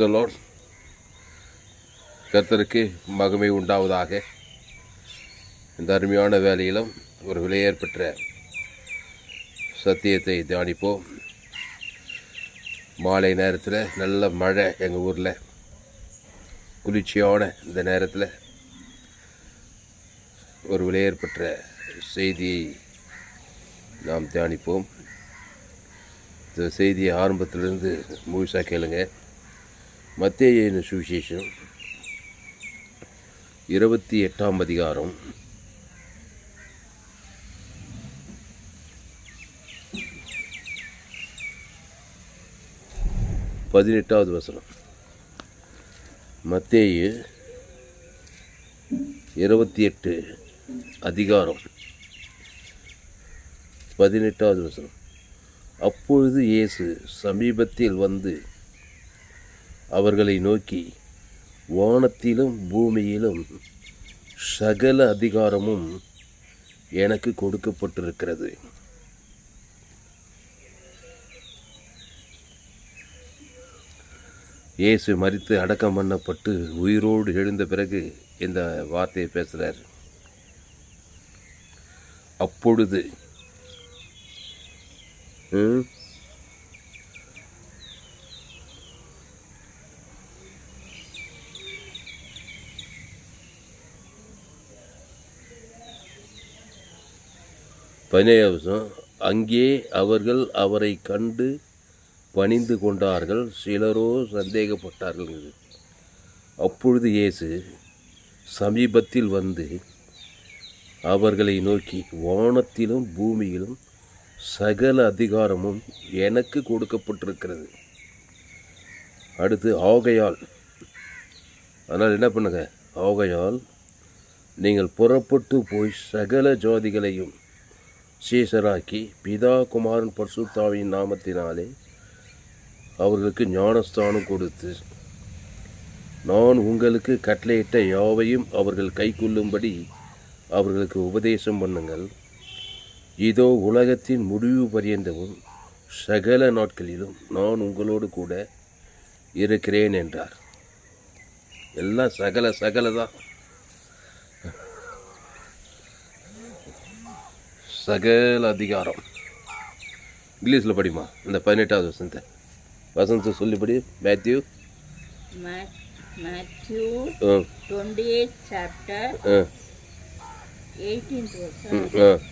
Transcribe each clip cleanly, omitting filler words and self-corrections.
Praise the Lord. கர்த்தருக்கு மகிமை உண்டாவதாக. இந்த அருமையான வேலையிலும் ஒரு விலையேற் பெற்ற சத்தியத்தை தியானிப்போம். மாலை நேரத்தில் நல்ல மழை எங்கள் ஊரில், குளிர்ச்சியான இந்த நேரத்தில் ஒரு விலையேற் பெற்ற செய்தியை நாம் தியானிப்போம். இந்த செய்தியை ஆரம்பத்திலிருந்து முழுசாக கேளுங்க. மத்தேயு சுவிசேஷம் 28ஆம் அதிகாரம் 18வது வசனம். மத்தேயு 28 அதிகாரம் 18வது வசனம். அப்பொழுது இயேசு சமீபத்தில் வந்து அவர்களை நோக்கி, வானத்திலும் பூமியிலும் சகல அதிகாரமும் எனக்கு கொடுக்கப்பட்டிருக்கிறது. இயேசு மரித்து அடக்கம் பண்ணப்பட்டு உயிரோடு எழுந்த பிறகு இந்த வார்த்தையை பேசுகிறார். அப்பொழுது அங்கே அவர்கள் அவரை கண்டு பணிந்து கொண்டார்கள், சிலரோ சந்தேகப்பட்டார்கள். அப்பொழுது இயேசு சமீபத்தில் வந்து அவர்களை நோக்கி, வானத்திலும் பூமியிலும் சகல அதிகாரமும் எனக்கு கொடுக்கப்பட்டிருக்கிறது. அடுத்து ஆகையால், அதனால் என்ன பண்ணுங்க, ஆகையால் நீங்கள் புறப்பட்டு போய் சகல ஜாதிகளையும் சீஷராக்கி பிதா குமாரன் பரிசுத்தாவின் நாமத்தினாலே அவர்களுக்கு ஞானஸ்தானம் கொடுத்து, நான் உங்களுக்கு கட்டளையிட்ட யாவையும் அவர்கள் கைக்கொள்ளும்படி அவர்களுக்கு உபதேசம் பண்ணுங்கள். இதோ உலகத்தின் முடிவு பரியந்தமும் சகல நாட்களிலும் நான் உங்களோடு கூட இருக்கிறேன் என்றார். எல்லாம் சகல தான். சகல அதிகாரம். இங்கிலீஷில் படிமா இந்த 18வது வசனத்தை சொல்லிப்படி. Matthew 28th chapter 18th verse.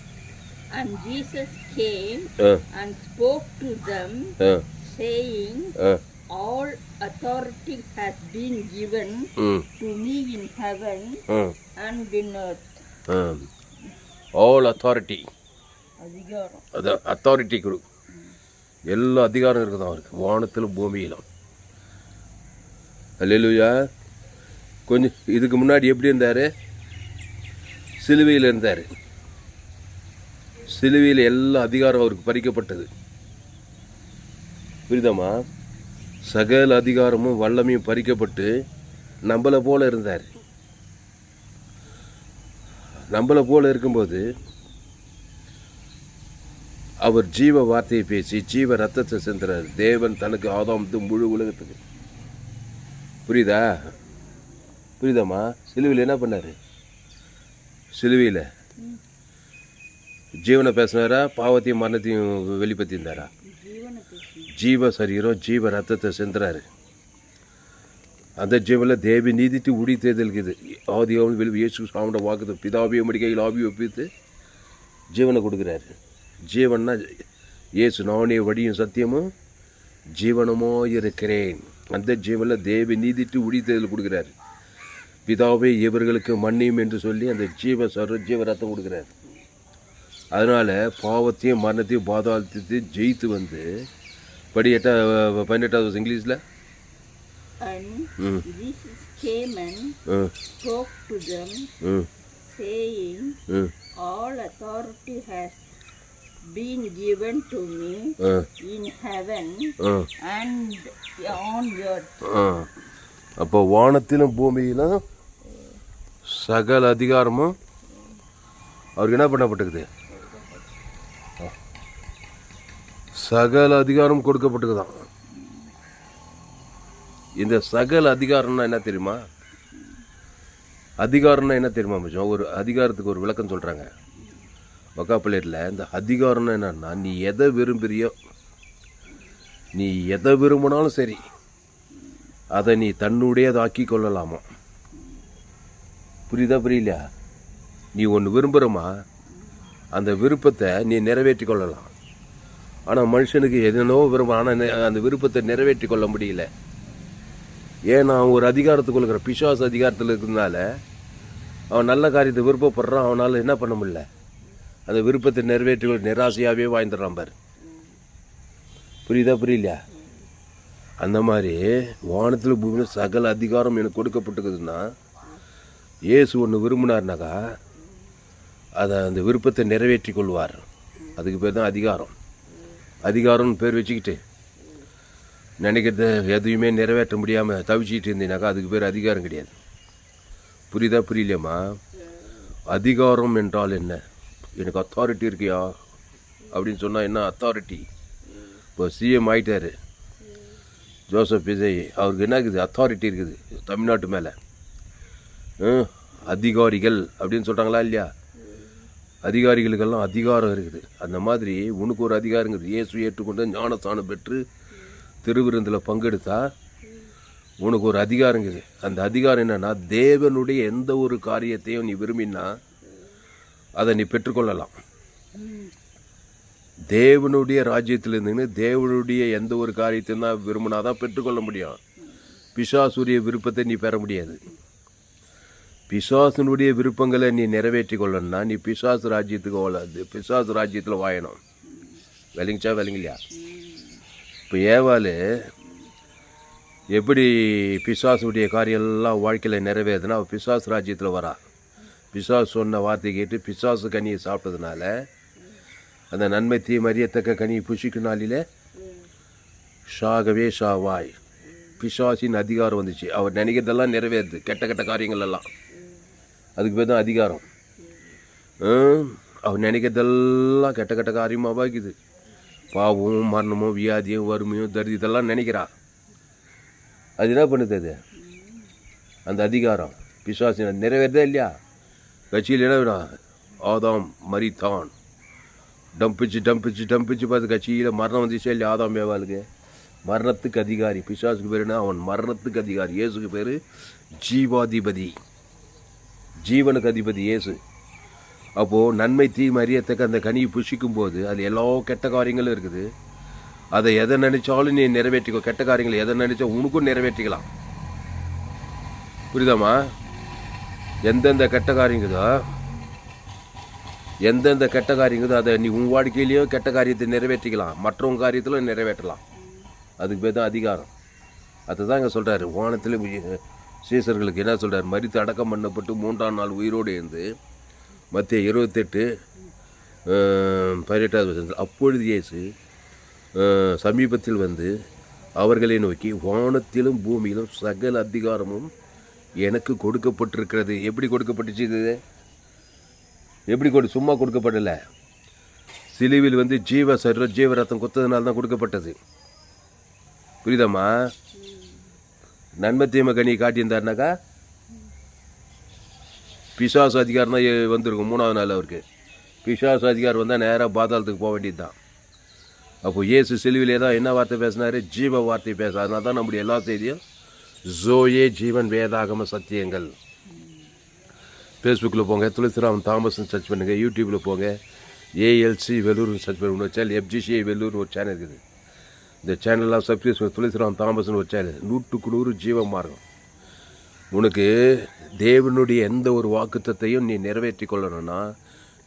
And Jesus came and spoke to them, saying, all authority has been given to me in heaven and in earth. All authority, authority கொடு. எல்லா அதிகாரம் இருக்குதான் அவருக்கு, வானத்திலும் பூமியிலும். அல்லேலூயா. கொஞ்சம் இதுக்கு முன்னாடி எப்படி இருந்தார்? சிலுவையில் இருந்தார். சிலுவையில் எல்லா அதிகாரம் அவருக்கு பறிக்கப்பட்டது. புரியுதாம்மா? சகல அதிகாரமும் வல்லமையும் பறிக்கப்பட்டு நம்மளை போல இருந்தார். நம்மளை போல இருக்கும்போது அவர் ஜீவ வார்த்தையை பேசி ஜீவ ரத்தத்தை சென்றார். தேவன் தனக்கு ஆதாமத்து முழு உலகத்துக்கு. புரியுதாம்மா? சிலுவையில் என்ன பண்ணார்? சிலுவையில் ஜீவனை பேசினாரா, பாவத்தையும் மரணத்தையும் வெளிப்படுத்தியிருந்தாரா? ஜீவ சரீரம் ஜீவ ரத்தத்தை சென்றாரு. அந்த ஜீவனில் தேவி நீதிட்டு உடி தேர்தலுக்குது. ஆதியாவும் வெளி இயேசு சாமியோட வாக்குது, பிதாவிய மடிக்கையில் ஆவி ஒப்பித்து ஜீவனை கொடுக்குறாரு. ஜீவன்னா இயேசு, நானே வழியும் சத்தியமும் ஜீவனமோ இருக்கிறேன். அந்த ஜீவனில் தேவி நீதிட்டு உடி தேர்தல் கொடுக்குறாரு. பிதாவே இவர்களுக்கு மன்னியும் என்று சொல்லி அந்த ஜீவ ரத்தம் கொடுக்குறாரு. அதனால் பாவத்தையும் மரணத்தையும் பாதாளத்தையும் ஜெயித்து வந்து படி 18வது இங்கிலீஷில். Jesus came and spoke to them, saying, all authority has been given to me in heaven and on earth. அப்போ வானத்திலும் பூமியிலும் சகல அதிகாரமும் அவருக்கு என்ன பண்ணப்பட்டிருக்குது? சகல அதிகாரம் கொடுக்கப்பட்டதுதான். இந்த சகல அதிகாரம்னா என்ன தெரியுமா? அதிகாரம்னா என்ன தெரியுமா மச்சான்? ஒரு அதிகாரத்துக்கு ஒரு விளக்கம் சொல்கிறாங்க வக்காப்பிள்ளையில். இந்த அதிகாரம்னா என்னன்னா, நீ எதை விரும்புறியோ, நீ எதை விரும்பினாலும் சரி, அதை நீ தன்னுடையதாக்கி கொள்ளலாமா. புரியுதா புரியலையா? நீ ஒன்று விரும்புகிறமா, அந்த விருப்பத்தை நீ நிறைவேற்றி கொள்ளலாம். ஆனால் மனுஷனுக்கு எதனோ விரும்ப, ஆனால் அந்த விருப்பத்தை நிறைவேற்றி கொள்ள முடியல. ஏன்னா அவன் ஒரு அதிகாரத்துக்குள்ள இருக்கிற பிசாசு அதிகாரத்தில் இருக்கிறதுனால அவன் நல்ல காரியத்தை விருப்பப்படுறான். அவனால் என்ன பண்ண முடியல, அந்த விருப்பத்தை நிறைவேற்றி நிராசையாகவே வாழ்ந்துடுறான் பாரு. புரியுதா புரியலையா? அந்த மாதிரி வானத்தில் பூமியில் சகல அதிகாரம் எனக்கு கொடுக்கப்பட்டிருக்குதுன்னா, இயேசு ஒன்று விரும்பினார்னாக்கா அதை அந்த விருப்பத்தை நிறைவேற்றி கொள்வார். அதுக்கு பேர் தான் அதிகாரம். அதிகாரம்னு பேர் வச்சுக்கிட்டு நினைக்கிறத எதையுமே நிறைவேற்ற முடியாமல் தவிச்சிக்கிட்டு இருந்தீங்கனாக்கா அதுக்கு பேர் அதிகாரம் கிடையாது. புரியுதா புரியலையம்மா? அதிகாரம் என்றால் என்ன? எனக்கு அத்தாரிட்டி இருக்கியா அப்படின்னு சொன்னால் என்ன அத்தாரிட்டி? இப்போ சிஎம் ஆகிட்டார் ஜோசப் விஜய், அவருக்கு என்ன இருக்குது? அத்தாரிட்டி இருக்குது தமிழ்நாட்டு மேலே. அதிகாரிகள் அப்படின்னு சொல்கிறாங்களா இல்லையா? அதிகாரிகளுக்கெல்லாம் அதிகாரம் இருக்குது. அந்த மாதிரி உனக்கு ஒரு அதிகாரம் இருக்குது. இயேசு ஏற்றுக்கொண்டு ஞானஸ்தானம் பெற்று திருவிருந்தில் பங்கெடுத்தா உனக்கு ஒரு அதிகாரம் இருக்குது. அந்த அதிகாரம் என்னன்னா, தேவனுடைய எந்த ஒரு காரியத்தையும் நீ விரும்பினா அதை நீ பெற்றுக்கொள்ளலாம். தேவனுடைய ராஜ்யத்தில் இருந்துன்னு தேவனுடைய எந்த ஒரு காரியத்தையும் தான் விரும்பினாதான் பெற்றுக்கொள்ள முடியும். பிசாசுடைய விருப்பத்தை நீ பெற முடியாது. பிசாசனுடைய விருப்பங்களை நீ நிறைவேற்றி கொள்ளணும்னா நீ பிசாசு ராஜ்யத்துக்கு பிசாசு ராஜ்யத்தில் வாயணும். விளங்கிச்சா விளங்கலையா? இப்போ ஏவாள் எப்படி பிசாசுடைய காரியெல்லாம் வாழ்க்கையில் நிறைவேறுதுன்னா, அவள் பிசாசு ராஜ்யத்தில் வரா. பிசாசு சொன்ன வார்த்தை கேட்டு பிசாசு கனியை சாப்பிட்டதுனால அந்த நன்மை தீமறியத்தக்க கனியை புஷிக்குனாலே ஷாகவே ஷாவாய் பிசாசின் அதிகாரம் வந்துச்சு. அவர் நினைக்கிறதெல்லாம் நிறைவேறுது, கெட்ட கெட்ட காரியங்கள் எல்லாம். அதுக்கு பேர் தான் அதிகாரம். அவர் நினைக்கிறதெல்லாம் கெட்ட கெட்ட காரியமாக பாக்குது. பாவமும் மரணமும் வியாதியும் வறுமையும் தரிதிதெல்லாம் நினைக்கிறா. அது என்ன பண்ணுது? அது அந்த அதிகாரம் பிசாசின் நிறைவேறதே இல்லையா? கட்சியில் என்ன வேணும்? ஆதாம் மரித்தான், டம்பிச்சு பார்த்து கட்சியில் மரணம் வந்துச்சே இல்லையா? ஆதாம் ஏவாளுக்கு மரணத்துக்கு அதிகாரி. பிசாசுக்கு பேர் என்ன? அவன் மரணத்துக்கு அதிகாரி. இயேசுக்கு பேர் ஜீவாதிபதி, ஜீவனுக்கு அதிபதி இயேசு. அப்போது நன்மை தீமை அறியத்தக்க அந்த கனியை புஷிக்கும் போது அது எல்லா கெட்ட காரியங்களும் இருக்குது. அதை எதை நினைச்சாலும் நீ நிறைவேற்றிக்கோ. கெட்ட காரியங்களை எதை நினைச்சா உனக்கும் நிறைவேற்றிக்கலாம். புரியுதாம்மா? எந்தெந்த கெட்ட காரியங்குதோ அதை நீ உன் வாழ்க்கையிலேயோ கெட்ட காரியத்தை நிறைவேற்றிக்கலாம், மற்றவங்க காரியத்திலும் நிறைவேற்றலாம். அதுக்கு பேர் தான் அதிகாரம். அதுதான் இங்கே சொல்கிறாரு. வானத்தில் சீசர்களுக்கு என்ன சொல்கிறார்? மரித்து அடக்கம் பண்ணப்பட்டு 3ஆம் நாள் உயிரோடு இருந்து மத்திய 28:18 அப்பொழுது இயேசு சமீபத்தில் வந்து அவர்களை நோக்கி, வானத்திலும் பூமியிலும் சகல அதிகாரமும் எனக்கு கொடுக்கப்பட்டிருக்கிறது. எப்படி கொடுக்கப்பட்டுச்சு? இது எப்படி சும்மா கொடுக்கப்படலை. சிலுவில் வந்து ஜீவரத்தம் குத்ததுனால தான் கொடுக்கப்பட்டது. புரியுதாம்மா? நன்மை தீமை கனி காட்டியிருந்தாருனாக்கா பிசாசு அதிகாரம் தான் வந்திருக்கும் 3ஆவது நாள். அவருக்கு பிசாசு அதிகாரம் வந்தால் நேராக பாதாளத்துக்கு போக வேண்டியது தான். அப்போ இயேசு சிலுவிலே தான் என்ன வார்த்தை பேசினார்? ஜீவ வார்த்தை பேச. அதனால தான் நம்முடைய எல்லா செய்தியும் ஜோயே ஜீவன் வேதாகம சத்தியங்கள். ஃபேஸ்புக்கில் போங்க, துளசிராம் தாமஸ்ன்னு சர்ச் பண்ணுங்கள். யூடியூப்பில் போங்க, ஏஎல்சி வெல்லூர்னு சர்ச் பண்ணுங்க. ஒரு சேனல் FGCI வெல்லூர்னு ஒரு சேனல் இருக்குது. இந்த சேனல்லாம் சப்ஸ்கிரைப் பண்ணி துளசிராம் தாமஸ்ன்னு ஒரு சேனல் 100க்கு 100 ஜீவ மார்க்கம். உனக்கு தேவனுடைய எந்த ஒரு வாக்குத்தத்தையும் நீ நிறைவேற்றி கொள்ளணும்னா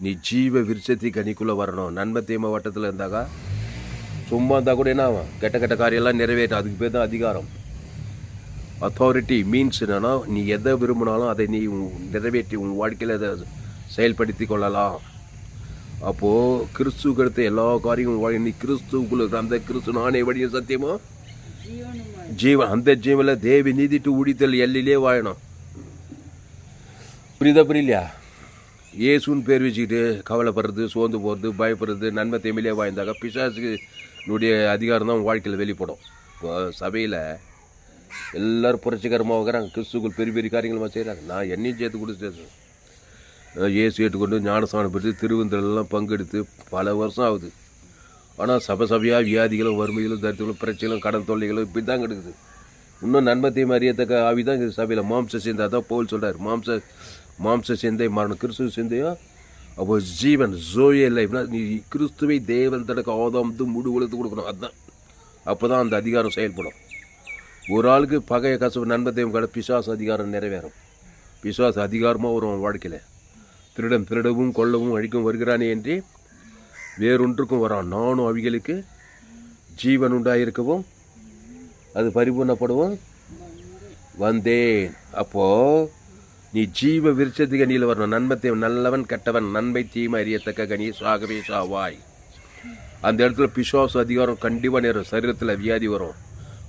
நீ ஜீவ விருட்சத்தை கனிக்குள்ளே வரணும். நன்மை தீமை வட்டத்தில் இருந்தாக்கா சும்மா இருந்தால் கூட என்ன ஆகும்? கெட்ட கெட்ட காரியெல்லாம் நிறைவேற்றும். அதுக்கு பேர் தான் அதிகாரம். அத்தாரிட்டி மீன்ஸ் என்னன்னா, நீ எதை விரும்பினாலும் அதை நீ நிறைவேற்றி உன் வாழ்க்கையில் அதை செயல்படுத்தி கொள்ளலாம். அப்போது கிறிஸ்துவுக்கு அடுத்த எல்லா காரியங்களும் நீ கிறிஸ்துவுக்குள்ள அந்த கிறிஸ்து நானே வழியும் சத்தியமோ ஜீவன். அந்த ஜீவனில் தேவி நீதிட்டு ஊழித்தல் எல்லையிலே வாழணும். புரியுதா புரியலையா? இயேசுன்னு பேர் வச்சுக்கிட்டு கவலைப்படுறது, சோர்ந்து போகிறது, பயப்படுறது, நன்மை தீமையிலே வாழ்ந்தாக்கா பிசாசுனுடைய அதிகாரம் தான் வாழ்க்கையில் வெளிப்படும். இப்போ சபையில் எல்லோரும் புரட்சிகரமாக வைக்கிறாங்க, கிறிஸ்துக்குள் பெரிய பெரிய காரியங்கள் செய்கிறாங்க. நான் என்னையும் சேர்த்து கொடுத்து ஏசு ஏற்றுக்கொண்டு ஞானஸ்தானம் பெற்று திருவந்தரெல்லாம் பங்கெடுத்து பல வருஷம் ஆகுது. ஆனால் சபையாக வியாதிகளும் வறுமைகளும் தரித்திரங்களும் பிரச்சனைகளும் கடன் தொல்லைகளும் இப்படி தான் கிடக்குது. இன்னும் நன்மத்தையும் அறியத்தக்க ஆவி தான் இது சபையில். மாம்ச சிந்தை தான் பவுல் சொல்கிறார், மாம்ச சிந்தை மரணம், கிறிஸ்துவ சிந்தையோ அப்போ ஜீவன் ஜோயே லைஃப்னா நீ கிறிஸ்துவை தேவன் தனக்கு ஆதாமத்து முழு உலகத்து கொடுக்கணும். அதுதான் அப்போ தான் அந்த அதிகாரம் செயல்படும். ஒரு ஆளுக்கு பகைய கசப்பு நன்மத்தையும் கடை பிசாசு அதிகாரம் நிறைவேறும். பிசாசு அதிகாரமாக வரும் வாழ்க்கையில். திருடன் திருடவும் கொல்லவும் அழிக்கும் வருகிறானே என்று வேறொன்றுக்கும் வரான். நானும் அவிகளுக்கு ஜீவன் உண்டாயிருக்கவும் அது பரிபூர்ணப்படவும் வந்தேன். அப்போது நீ ஜீவ விருட்சத்துக்கு கனியில் வரணும். நன்மத்தையும் நல்லவன் கெட்டவன் நன்மை தீமை அறியத்தக்க கனி சாகவே சாவாய். அந்த இடத்துல பிசாசு அதிகாரம் கண்டிப்பாக நேரும். சரீரத்தில் வியாதி வரும்,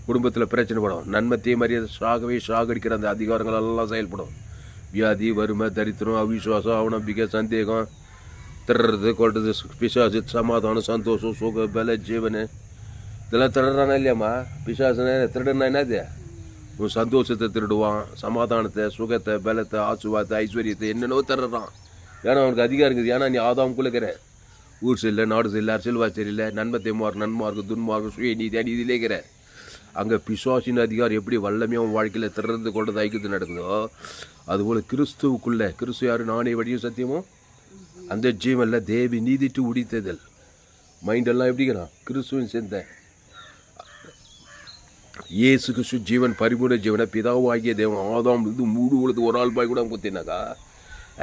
குடும்பத்தில் பிரச்சனை படும். நன்மை தீமை அறிய சாகவே சாகடிக்கிற அந்த அதிகாரங்கள் எல்லாம் செயல்படும். வியாதி வறுமை தரித்திரம் அவிசுவாசம் அவநம்பிக்கை சந்தேகம் திடுறது கொள்றது பிசாசு சமாதானம் சந்தோஷம் சுக பல ஜீவனு இதெல்லாம் திருடுறானா இல்லையாம்மா? பிசாசுனா திருடுனா என்னது? உன் சந்தோஷத்தை திருடுவான், சமாதானத்தை சுகத்தை பலத்தை ஆசுவாத்தை ஐஸ்வர்யத்தை என்னென்னவோ திருடுறான். ஏன்னா அவனுக்கு அதிகாரம் இருக்குது. ஏன்னா நீ ஆதாமுக்குள்ள இருக்கிற. ஊர் சரியில்லை, நாடு சரியில்லை, அரசியல்வா சரியில்லை, நன்மத்தை நன்மார்க்கு துன்மார்க்கு சுய நீதி அநீதியிலே இருக்கிற. அங்கே பிசாசின் அதிகாரம் எப்படி வல்லமையாக வாழ்க்கையில் திறந்து கொண்டது ஐக்கியத்து நடக்குதோ அதுபோல் கிறிஸ்துவுக்குள்ளே, கிறிஸ்து யார்? நானே வழியும் சத்தியமும் அந்த ஜீவனில் தேவி நீதிட்டு உடித்ததல். மைண்டெல்லாம் எப்படிங்கிறான்? கிறிஸ்துவின் சிந்தை. இயேசு கிறிஸ்து ஜீவன் பரிபூர்ண ஜீவனை பிதாவாகிய தேவன் ஆதாம் இது மூடு உழுது ஒரு ஆள் பாய் கூட குத்தினாக்கா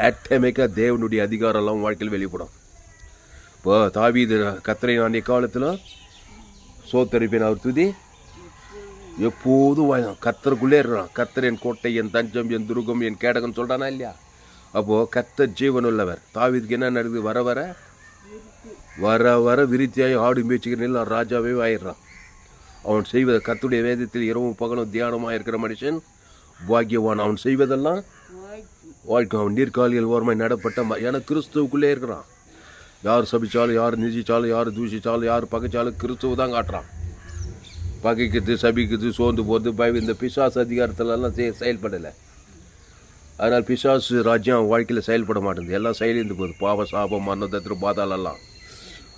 ஆட்டோமேட்டிக்காக தேவனுடைய அதிகாரம் எல்லாம் வாழ்க்கையில் வெளிப்படும். இப்போ தாவீது கர்த்தரை நான் காலத்தில் சோத்தரிப்பேன் அவர் துதி எப்போதும் கர்த்தருக்குள்ளே இருக்கிறான். கர்த்தர் என் கோட்டை, என் தஞ்சம், என் துருகம், என் கேடகம் சொல்கிறானா இல்லையா? அப்போது கர்த்தர் ஜீவன் உள்ளவர். தாவீதுக்கு என்ன நடக்குது? வர வர வர வர விருத்தியாகி ஆடு மேய்ச்சிக்கிறனில் ராஜாவே ஆயிடுறான். அவன் செய்வதை கர்த்தருடைய வேதத்தில் இரவும் பகலும் தியானமாக இருக்கிற மனுஷன் பாக்கியவான். அவன் செய்வதெல்லாம் வாழ்க்கை. அவன் நீர்காலிகள் ஓரமாய் நடப்பட்ட ஏன்னா கிறிஸ்துவுக்குள்ளே இருக்கிறான். யார் சபிச்சாலும், யார் நிதிச்சாலும், யார் தூஷிச்சாலும், யார் பகைச்சாலும் கிறிஸ்துவ தான் காட்டுறான். பகைக்குது, சபிக்குது, சோர்ந்து போகிறது, பயம் இந்த பிசாசு அதிகாரத்திலெல்லாம் செயல்படலை. அதனால் பிசாசு ராஜ்யம் வாழ்க்கையில் செயல்பட மாட்டேங்குது. எல்லாம் செயலிந்து போகுது. பாவ சாபம் மரணத்திற்கு பாதாளெல்லாம்.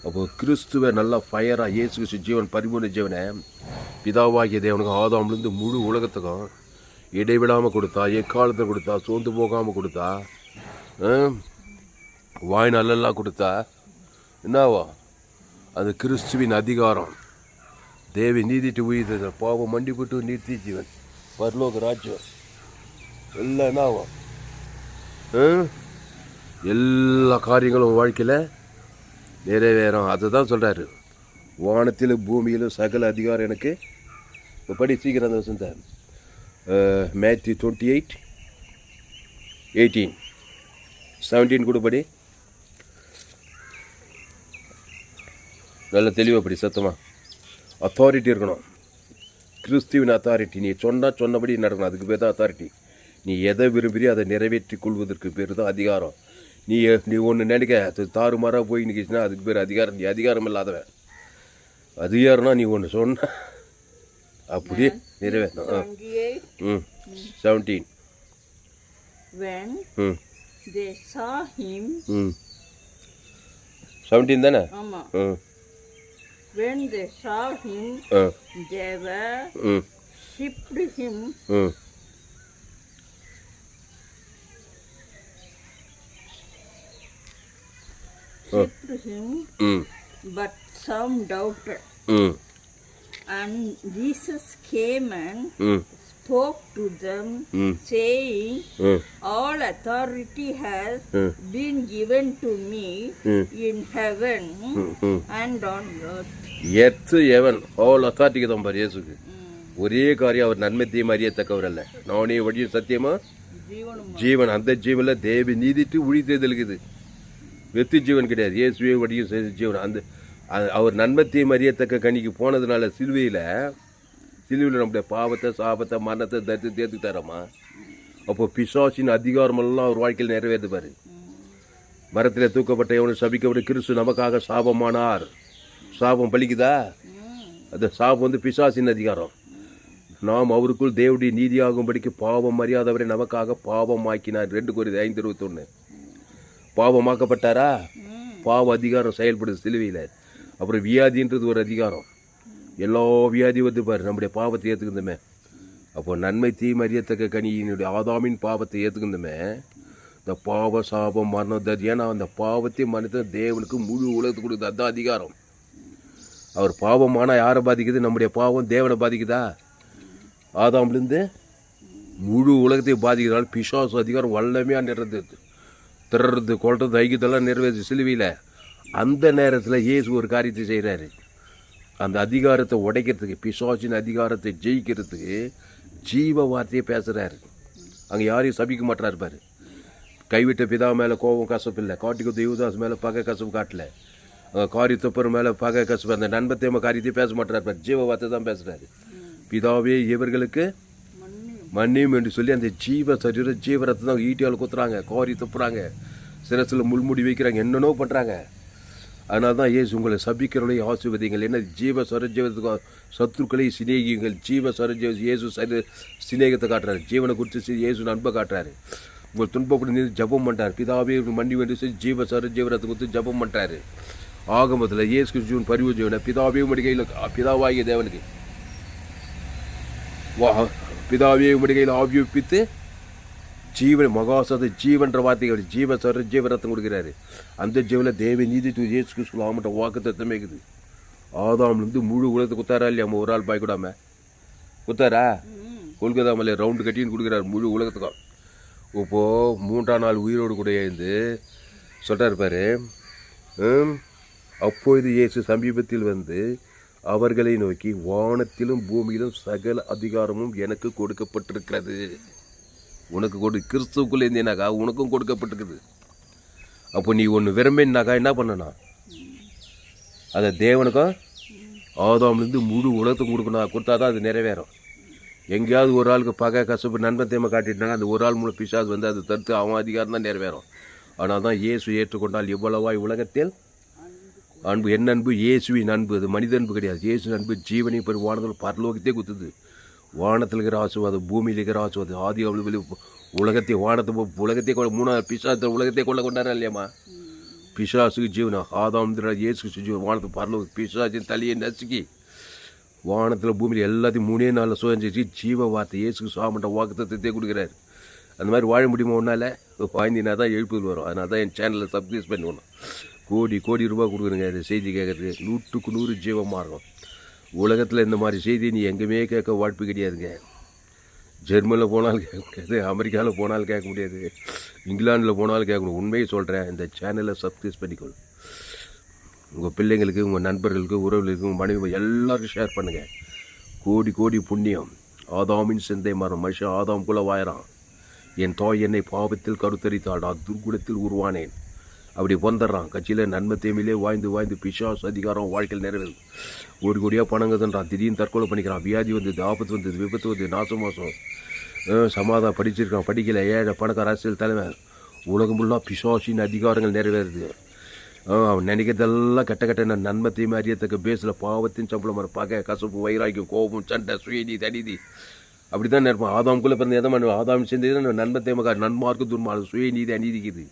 அப்போது கிறிஸ்துவை நல்லா ஃபயராக இயேசு கிறிஸ்து ஜீவன் பரிபூர்ண ஜீவனை பிதாவாகிய தேவனுக்கு ஆதாம்லேருந்து முழு உலகத்துக்கும் இடைவிடாமல் கொடுத்தா, எக்காலத்தை கொடுத்தா, சோர்ந்து போகாமல் கொடுத்தா, வாய் நல்லெல்லாம் கொடுத்தா என்னவா? அது கிறிஸ்துவின் அதிகாரம். தேவி நீதிட்டு உயிர் பாவம் மண்டிப்பட்டு நீர்த்தி ஜீவன் பரலோக ராஜ்யம் எல்லாம் என்னாகும்? எல்லா காரியங்களும் வாழ்க்கையில் நிறைவேறும். அதுதான் சொல்கிறாரு, வானத்திலும் பூமியிலும் சகல அதிகாரம் எனக்கு. இப்போ படி சீக்கிரம் அந்த வசந்த மேத்யூ 28:18 17 கூட படி. நல்ல தெளிவாக படி சத்தமாக. அத்தாரிட்டி இருக்கணும். கிறிஸ்துவின் அத்தாரிட்டி. நீ சொன்னபடி நடக்கணும். அதுக்கு பேர் தான் அத்தாரிட்டி. நீ எதை விரும்புறியோ அதை நிறைவேற்றி கொள்வதற்கு பேர் தான் அதிகாரம். நீ ஒன்று நினைக்க அது தாறுமாறாக போய் நிற்கிச்சுன்னா அதுக்கு பேர் அதிகாரம். நீ அதிகாரம் இல்லாதவன். அதிகாரம்னா நீ ஒன்று சொன்ன அப்படியே நிறைவேற்றணும். 17 When they saw him 17 தானே? ஆமா. When they saw him they were shipped him but some doubted. And Jesus came and spoke to them, saying, all authority has been given to me in heaven and on earth. Earth எவன் all அத்தாரிட்டிக்கு தான் பாரு இயேசுக்கு. ஒரே காரியம், அவர் நன்மை தீமை அறியத்தக்கவர் அல்ல. நானே வழியும் சத்தியமா ஜீவன். அந்த ஜீவனில் தேவி நீதிட்டு உழித்தெழுதலுக்குது. வெத்து ஜீவன் கிடையாது. இயேசுவே வழியும் ஜீவன். அந்த அவர் நன்மை தீமை அறியத்தக்க கனிக்கு போனதுனால சிலுவையில் நம்முடைய பாவத்தை சாபத்தை மரணத்தை தரித்து தேர்த்துக்கிட்டாராம்மா. அப்போ பிசாசின் அதிகாரமெல்லாம் அவர் வாழ்க்கையில் நிறைவேற்று பாரு. மரத்தில் தூக்கப்பட்ட எவனு சபிக்கப்பட்ட கிறிஸ்து நமக்காக சாபமானார். சாபம் பலிக்குதா? அந்த சாபம் பிசாசின் அதிகாரம். நாம் அவருக்குள் தேவனுடைய நீதியாகும்படிக்கு பாவம் அறியாதவரை நமக்காக பாவம் ஆக்கினார். 2 Corinthians 5:21. பாவமாக்கப்பட்டாரா? பாவ அதிகாரம் செயல்படுது சிலுவையில். அப்புறம் வியாதின்றது ஒரு அதிகாரம். எல்லா வியாதி வந்து பாரு நம்முடைய பாவத்தை ஏற்றுக்குந்தமே. அப்போ நன்மை தீமை அறியத்தக்க கனியினுடைய ஆதாமின் பாவத்தை ஏற்றுக்குந்தமே. இந்த பாவ சாபம் மரணம் ஏன்னா அந்த பாவத்தை மனித தேவனுக்கு முழு உலகத்துக்கு கொடுக்குது. அதுதான் அதிகாரம். அவர் பாவமானால் யாரை பாதிக்குது? நம்முடைய பாவம் தேவனை பாதிக்குதா? ஆதாம்லேருந்து முழு உலகத்தை பாதிக்கிறதால பிசாசு அதிகாரம் வல்லமையாக நிறைவேற்று திறது கொள்றது ஐக்கியத்தெல்லாம் நிறைவேற்று சிலுவையில். அந்த நேரத்தில் இயேசு ஒரு காரியத்தை செய்கிறாரு. அந்த அதிகாரத்தை உடைக்கிறதுக்கு, பிசாசின் அதிகாரத்தை ஜெயிக்கிறதுக்கு ஜீவ வார்த்தையை பேசுகிறாரு. அங்கே யாரையும் சபிக்க மாட்டாரு பாரு. கைவிட்ட பிதா மேலே கோபம் கசப்பு இல்லை, காட்டிக்கு தேவதாஸ் மேலே பகை கசப்பு காட்டல, காரி தொப்பர் மேலே பகை கசப்பு, அந்த நண்பத்தேம காரியத்தையும் பேச மாட்டார் பாரு. ஜீவ வார்த்தை தான் பேசுகிறாரு. பிதாவே இவர்களுக்கு மன்னியும் என்று சொல்லி அந்த ஜீவ சரீர ஜீவரத்தை தான் ஈட்டியால் குத்துறாங்க, காரி துப்புறாங்க, சிரசில் முள்முடி வைக்கிறாங்க, என்னென்னோ பண்ணுறாங்க. அதனால தான் இயேசு உங்களை சபிக்கிறவளை ஆசீர்வதிங்கள். என்ன ஜீவ சரஜீவத்துக்கு சத்துருக்களை சிநேகியுங்கள். ஜீவ சரஜீவ இயேசு சிநேகத்தை காட்டுறாரு. ஜீவனை குறித்து இயேசு நண்பை காட்டுறாரு. உங்கள் துன்பப்படி நீர் ஜபம் பண்ணுறாரு. பிதாவே மன்னி வேண்டி சொல்லி ஜீவ சரஜீவரத்தை கொடுத்து ஜபம் பண்ணுறாரு. ஆகமத்தில் இயேசு கிறிஸ்துவின் பரிவு ஜீவனை பிதாவே மடிகையில் பிதாவாகிய தேவனுக்கு பிதாவே மடிகையில் ஆவியப்பித்து ஜீவன் மகாசத ஜீவன்ற வார்த்தைகள் ஜீவ சர ஜீவரத்தம் கொடுக்குறாரு. அந்த ஜீவனில் தேவ நீதி இயேசு கிறிஸ்து ஆமட்ட வாக்கு தத்தமே இருக்குது. ஆதாம்லேருந்து முழு உலகத்தை குத்தாரா இல்லையா? நம்ம ஒரு ஆள் பயக்கூடாம குத்தாரா? கொல்கத்தா மலை ரவுண்டு கட்டின்னு கொடுக்குறாரு முழு உலகத்துக்கும். இப்போது 3ஆம் நாள் உயிரோடு கூட இருந்து சொல்கிறார் பாரு. அப்பொழுது இயேசு சமீபத்தில் வந்து அவர்களை நோக்கி, வானத்திலும் பூமியிலும் சகல அதிகாரமும் எனக்கு கொடுக்கப்பட்டிருக்கிறது. உனக்கு கிறிஸ்துவுக்குள்ளே இருந்தேனாக்கா உனக்கும் கொடுக்கப்பட்டிருக்குது. அப்போ நீ ஒன்று விரும்பினாக்கா என்ன பண்ணணும்? அதை தேவனுக்கும் ஆதாம்லேருந்து முழு உலகத்துக்கும் கொடுத்தா தான் அது நிறைவேறும். எங்கேயாவது ஒரு ஆளுக்கு பகை கசப்பு நண்பன் தேமை காட்டிட்டாங்க, அந்த ஒரு ஆள் மூலம் பிசாசு வந்து அது தடுத்து அவன் அதிகாரம் தான் நிறைவேறும். ஆனால் தான் இயேசு ஏற்றுக்கொண்டால் இவ்வளவாய் உலகத்தில் அன்பு. என்ன அன்பு? இயேசுவின் அன்பு. அது மனித அன்பு கிடையாது. இயேசு அன்பு ஜீவனை பெரு வானத்தில் பரலோகத்தே குத்துது. வானத்தில் இருக்கிற ஆசுவாதம், பூமியில் இருக்கிற ஆசுவாதம், ஆதி அவள் உலகத்தை வானத்தை உலகத்தை 3 பிசாசத்தை உலகத்தை கொண்டாரா இல்லையாம்மா? பிசாசுக்கு ஜீவனா ஆதாம் இயேசு ஜீவன் வானத்தை பரலோக பிசாசின் தலையை நசுக்கி வானத்தில் பூமியில் எல்லாத்தையும் 3 நாளில் சுதந்திரிச்சு ஜீவ வார்த்தை இயேசுக்கு சாமண்ட வாக்குத்தத்தை கொடுக்குறாரு. அந்த மாதிரி வாழ முடியுமா? ஒன்றால் வாய்ந்தினா தான் எழுப்புதல் வரும். அதனால தான் என் சேனலில் சப்ஸ்கிரைப் பண்ணணும். கோடி ரூபா கொடுக்குறேங்க இந்த செய்தி கேட்குறது. 100க்கு 100 ஜீவமாக இருக்கும். உலகத்தில் இந்த மாதிரி செய்தி நீ எங்கேயுமே கேட்க வாய்ப்பு கிடையாதுங்க. ஜெர்மனியில் போனாலும் கேட்க முடியாது, அமெரிக்காவில் போனாலும் கேட்க முடியாது, இங்கிலாந்தில் போனாலும் கேட்கணும். உண்மையை சொல்கிறேன். இந்த சேனலை சப்ஸ்கிரைப் பண்ணிக்கொள். உங்கள் பிள்ளைங்களுக்கு, உங்கள் நண்பர்களுக்கு, உறவுகளுக்கு, உங்கள் மனைவி எல்லாருக்கும் ஷேர் பண்ணுங்கள். கோடி புண்ணியம். ஆதாமின் சிந்தை மரம் மனுஷன் ஆதாம்குள்ளே வாயிறான். என் தாய் என்னை பாவத்தில் கருத்தரித்தாள், நான் துர்குணத்தில் உருவானேன். அப்படி வந்துடுறான். கட்சியில் நன்மை தேமையிலே வாழ்ந்து பிசாசு அதிகாரம் வாழ்க்கையில் நிறைவேறுது. கோடியாக பணங்கதுன்றான். திடீர்னு தற்கொலை பண்ணிக்கிறான். வியாதி வந்தது, ஆபத்து வந்தது, விபத்து வந்தது, நாசமாசம், சமாதானம் படிச்சிருக்கான், படிக்கலை, ஏழை பணக்கார அரசியல் தலைமை, உலகம் ஃபுல்லாக பிசாசின் அதிகாரங்கள் நிறைவேறுது. அவன் நினைக்கிறதெல்லாம் கெட்ட நன்மை தீமை அறியத்தக்க பேஸில் பாவத்தின் சம்பளம் பகை கசப்பு வைராக்கியம் கோபம் சண்டை சுயநீதி தனிதி அப்படி தான் நினைப்பான். ஆதாம்குள்ளே பிறந்த எதை பண்ணுவோம்? ஆதாம் சேர்ந்து நன்மை தீமை நன்மார்க்கு துன்மார்க்கு சுயநீதி அநீதிக்குது.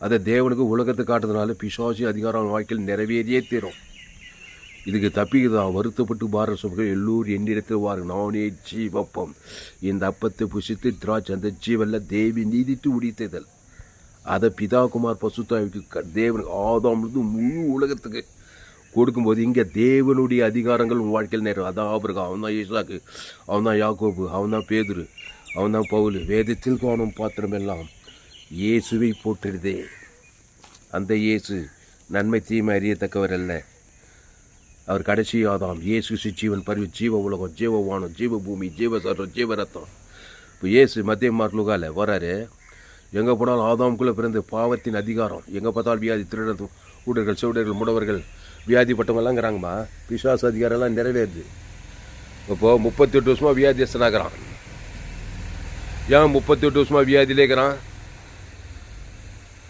அதை தேவனுக்கு உலகத்தை காட்டுறதுனால பிசாசி அதிகாரம் வாழ்க்கையில் நிறைவேறியே தீரும். இதுக்கு தப்பிக்குதான் வருத்தப்பட்டு பார சுமர்கள் எல்லோரும் என்னிடத்தில் வாரு, நானே ஜீவப்பம். இந்த அப்பத்தை புசித்து திராட்சை அந்த ஜீவனில் தேவி நீதித்து உடித்ததல். அதை பிதாகுமார் பசுத்தாவிக்கு தேவனுக்கு ஆதாம்லேருந்து முழு உலகத்துக்கு கொடுக்கும்போது இங்கே தேவனுடைய அதிகாரங்கள் உன் வாழ்க்கையில் நேரம். அதான் ஆபிரகாம், அவன் தான் ஈசாக்கு, அவன் தான் யாக்கோபு, அவன் தான் பேதுரு, அவன் தான் பவுல். வேதத்தில் காணும் பாத்திரமெல்லாம் இயேசுவை போற்றுதே. அந்த இயேசு நன்மை தீமை அறியத்தக்கவர் அல்ல. அவர் கடைசி ஆதாம். இயேசு ஜீவன் பரிவு ஜீவ உலகம் ஜீவ வானம் ஜீவ பூமி ஜீவ சரம் ஜீவ ரத்தம். இப்போ இயேசு மத்திய மார்லுகால வராரு. எங்கே போனாலும் ஆதாமுக்குள்ளே பிறந்து பாவத்தின் அதிகாரம். எங்கே பார்த்தாலும் வியாதி, திருடர், ஊடர்கள், செவிடர்கள், முடவர்கள், வியாதிப்பட்டவங்களாங்கிறாங்கம்மா. பிசாசு அதிகாரம்லாம் நிறைவேறுது. இப்போது 38 வருஷமாக வியாதியஸ்தனாகிறான். ஏன் 38 வருஷமாக வியாதியிலேக்கிறான்?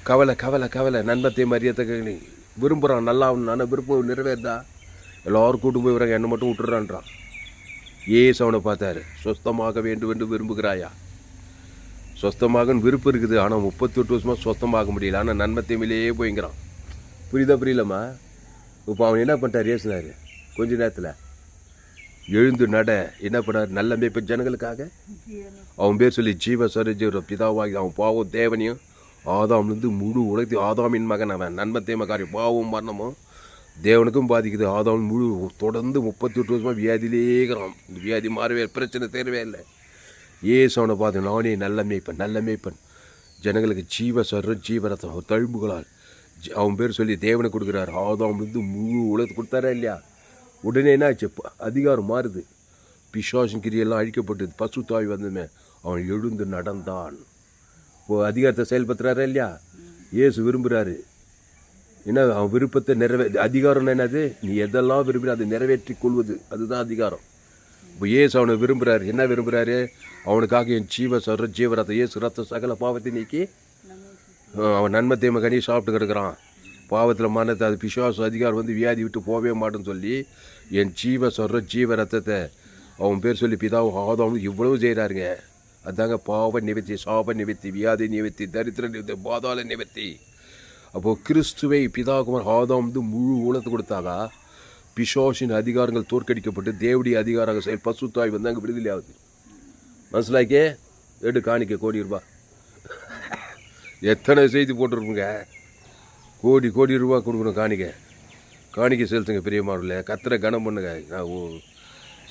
கவலை நன்மத்தை மரியத்தக்க விரும்புகிறான். நல்லா நான் விருப்பம் நிறைவேறுதா? எல்லோரும் கூட்டு போய் வராங்க, என்னை மட்டும் விட்டுறான்றான். ஏசு அவனை பார்த்தாரு. சொஸ்தமாக வேண்டும் என்று விரும்புகிறாயா? சொஸ்தமாக விருப்பம் இருக்குது, ஆனால் 38 வருஷமாக சொஸ்தமாக முடியல. ஆனால் நன்மை தீமையிலேயே போய்ங்கிறான். புரியலம்மா? இப்போ அவன் என்ன பண்ணிட்டார்? ஏசுனாரு கொஞ்ச நேரத்தில் எழுந்து நட. என்ன பண்ணார்? நல்ல மேய்ப்பு ஜனங்களுக்காக. அவன் பேர் சொல்லி ஜீவ சரீர பிதாவாகி அவன் பாவம் தேவனையும் ஆதாம்லேருந்து முழு உலகத்தையும் ஆதாமின் மகன் அவன். நன்மை தீமை காரியம் பாவம் மரணமும் தேவனுக்கும் பாதிக்குது. ஆதாம் முழு தொடர்ந்து 38 வருஷமாக வியாதியிலே இருக்கிறான். இந்த வியாதி மாறவே, பிரச்சனை தேரவே இல்லை. ஏசு அவனை பார்த்து, நானே நல்ல மேய்ப்பன் ஜனங்களுக்கு ஜீவ சரீரம் ஜீவரத்தம் தழும்புகளால் அவன் பேர் சொல்லி தேவனுக்கு கொடுக்குறாரு. ஆதாம்லேருந்து முழு உலகத்தை கொடுத்தாரா இல்லையா? உடனே என்ன ஆச்சு? அதிகாரம் மாறுது. பிசாசின் கிரியெல்லாம் அழிக்கப்பட்டது. பசுத்தாய் வந்தமே அவன் எழுந்து நடந்தான். இப்போ அதிகாரத்தை செயல்படுத்துறாரா இல்லையா? ஏசு விரும்புகிறாரு. என்ன அவன் விருப்பத்தை அதிகாரம் என்னது? நீ எதெல்லாம் விரும்புகிற அதை நிறைவேற்றி கொள்வது, அதுதான் அதிகாரம். இப்போ ஏசு அவனை விரும்புகிறாரு. என்ன விரும்புகிறாரு? அவனுக்காக என் ஜீவரத்தை ஏசு ரத்த சகல பாவத்தை நீக்கி அவன் நன்மை தீமை கனி சாப்பிட்டு கிடக்கிறான். பாவத்தில் மரணத்தை அது பிசாசு அதிகாரம் வந்து வியாதி விட்டு போகவே மாட்டேன்னு சொல்லி என் ஜீவ ரத்தத்தை அவன் பேர் சொல்லி பிதாவும் ஆதாமும் இவ்வளவு செய்கிறாருங்க. அதுதாங்க பாவ நிவர்த்தி, சாப நிவர்த்தி, வியாதி நிவர்த்தி, தரித்திர நிவர்த்தி, பாதாள நிவர்த்தி. அப்போது கிறிஸ்துவை பிதாகுமார் ஆதாம் வந்து முழு ஊழத்தை கொடுத்தாங்க. பிசாசின் அதிகாரங்கள் தோற்கடிக்கப்பட்டு தேவடைய அதிகாரங்கள் செயல் பசுத்தாய் வந்து அங்கே விடுதலை ஆகுது. மனசிலாக்கே எடு காணிக்க ₹1,00,00,000. எத்தனை செய்தி போட்டுருப்புங்க. கோடி ரூபா கொடுக்கணும் காணிக்க செலுத்துங்க பெரியமாரில். கத்திர கனம் பண்ணுங்க. நான்